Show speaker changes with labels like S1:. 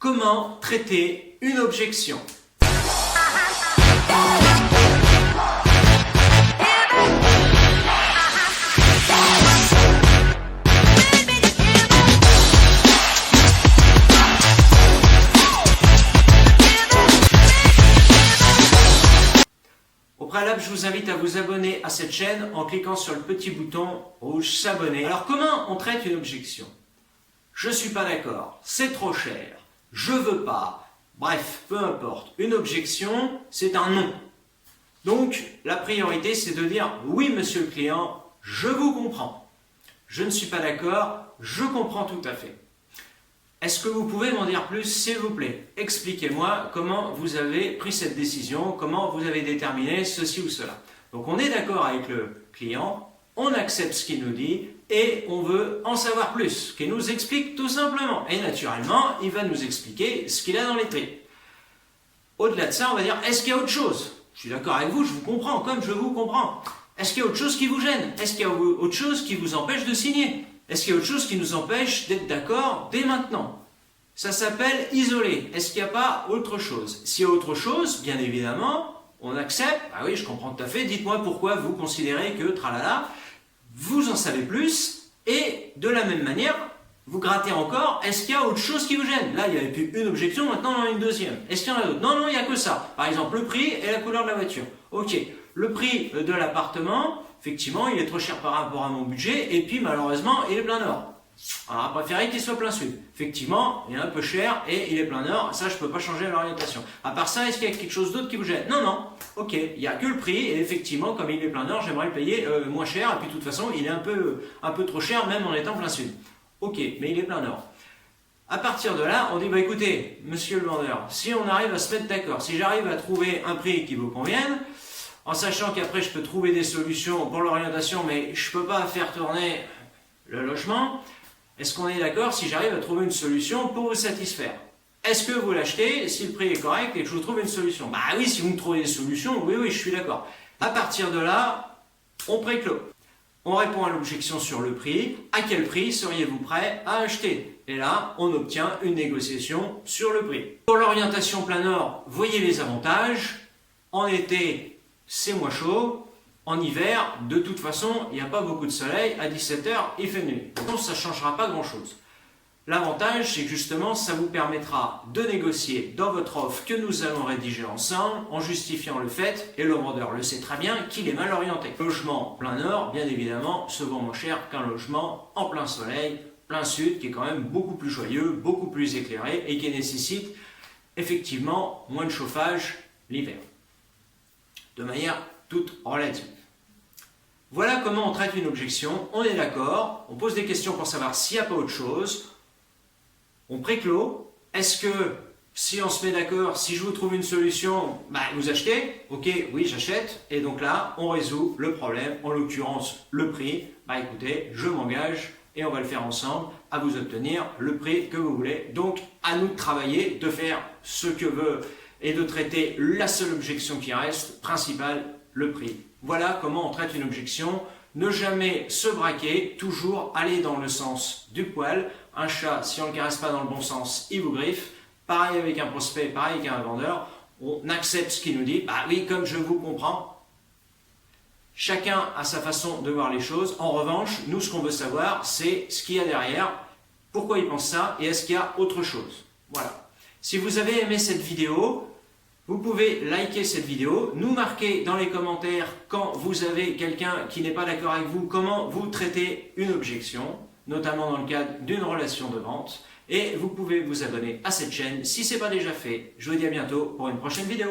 S1: Comment traiter une objection? Au préalable, je vous invite à vous abonner à cette chaîne en cliquant sur le petit bouton rouge s'abonner. Alors comment on traite une objection? Je suis pas d'accord, c'est trop cher, je veux pas, bref, peu importe. Une objection, c'est un non. Donc, la priorité, c'est de dire « Oui, monsieur le client, je vous comprends. Je ne suis pas d'accord, je comprends tout à fait. Est-ce que vous pouvez m'en dire plus, s'il vous plaît? Expliquez-moi comment vous avez pris cette décision, comment vous avez déterminé ceci ou cela. » Donc, on est d'accord avec le client, on accepte ce qu'il nous dit et on veut en savoir plus, qu'il nous explique tout simplement. Et naturellement, il va nous expliquer ce qu'il a dans les tripes. Au-delà de ça, on va dire, est-ce qu'il y a autre chose? Je suis d'accord avec vous, je vous comprends comme je vous comprends. Est-ce qu'il y a autre chose qui vous gêne? Est-ce qu'il y a autre chose qui vous empêche de signer? Est-ce qu'il y a autre chose qui nous empêche d'être d'accord dès maintenant? Ça s'appelle isoler. Est-ce qu'il n'y a pas autre chose? S'il y a autre chose, bien évidemment, on accepte. Ah oui, je comprends tout à fait. Dites-moi pourquoi vous considérez que, tralala, vous en savez plus. Et de la même manière, vous grattez encore. Est-ce qu'il y a autre chose qui vous gêne? Là, il n'y avait plus une objection, maintenant on en a une deuxième. Est-ce qu'il y en a d'autres? Non, non, il n'y a que ça. Par exemple, le prix et la couleur de la voiture. Ok, le prix de l'appartement, effectivement, il est trop cher par rapport à mon budget. Et puis, malheureusement, il est plein nord. Alors, on a préféré qu'il soit plein sud. Effectivement, il est un peu cher et il est plein nord. Ça, je ne peux pas changer l'orientation. À part ça, est-ce qu'il y a quelque chose d'autre qui vous gêne? Non, non. Ok, il n'y a que le prix. Et effectivement, comme il est plein nord, j'aimerais le payer moins cher. Et puis, de toute façon, il est un peu trop cher, même en étant plein sud. Ok, mais il est plein nord. À partir de là, on dit, bah écoutez, monsieur le vendeur, si on arrive à se mettre d'accord, si j'arrive à trouver un prix qui vous convienne, en sachant qu'après, je peux trouver des solutions pour l'orientation, mais je ne peux pas faire tourner le logement, est-ce qu'on est d'accord si j'arrive à trouver une solution pour vous satisfaire? Est-ce que vous l'achetez si le prix est correct et que je vous trouve une solution? Bah oui, si vous me trouvez des solutions, oui, oui, je suis d'accord. À partir de là, on préclôt. On répond à l'objection sur le prix. À quel prix seriez-vous prêt à acheter? Et là, on obtient une négociation sur le prix. Pour l'orientation plein nord, voyez les avantages. En été, c'est moins chaud. En hiver, de toute façon, il n'y a pas beaucoup de soleil. À 17 h, il fait nuit. Donc, ça ne changera pas grand-chose. L'avantage, c'est que justement, ça vous permettra de négocier dans votre offre que nous allons rédiger ensemble en justifiant le fait, et le vendeur le sait très bien, qu'il est mal orienté. Logement plein nord, bien évidemment, se vend moins cher qu'un logement en plein soleil, plein sud, qui est quand même beaucoup plus joyeux, beaucoup plus éclairé et qui nécessite effectivement moins de chauffage l'hiver. De manière toute relative. Voilà comment on traite une objection. On est d'accord, on pose des questions pour savoir s'il n'y a pas autre chose. On préclôt. Est-ce que si on se met d'accord, si je vous trouve une solution, bah, vous achetez? Ok, oui, j'achète. Et donc là, on résout le problème, en l'occurrence le prix. Bah écoutez, je m'engage et on va le faire ensemble à vous obtenir le prix que vous voulez. Donc, à nous de travailler, de faire ce que veut et de traiter la seule objection qui reste, principale, le prix. Voilà comment on traite une objection. Ne jamais se braquer, toujours aller dans le sens du poil. Un chat, si on ne le caresse pas dans le bon sens, il vous griffe. Pareil avec un prospect, pareil avec un vendeur. On accepte ce qu'il nous dit. Bah oui, comme je vous comprends. Chacun a sa façon de voir les choses. En revanche, nous, ce qu'on veut savoir, c'est ce qu'il y a derrière, pourquoi il pense ça et est-ce qu'il y a autre chose. Voilà. Si vous avez aimé cette vidéo, vous pouvez liker cette vidéo, nous marquer dans les commentaires quand vous avez quelqu'un qui n'est pas d'accord avec vous, comment vous traitez une objection, notamment dans le cadre d'une relation de vente. Et vous pouvez vous abonner à cette chaîne si ce n'est pas déjà fait. Je vous dis à bientôt pour une prochaine vidéo.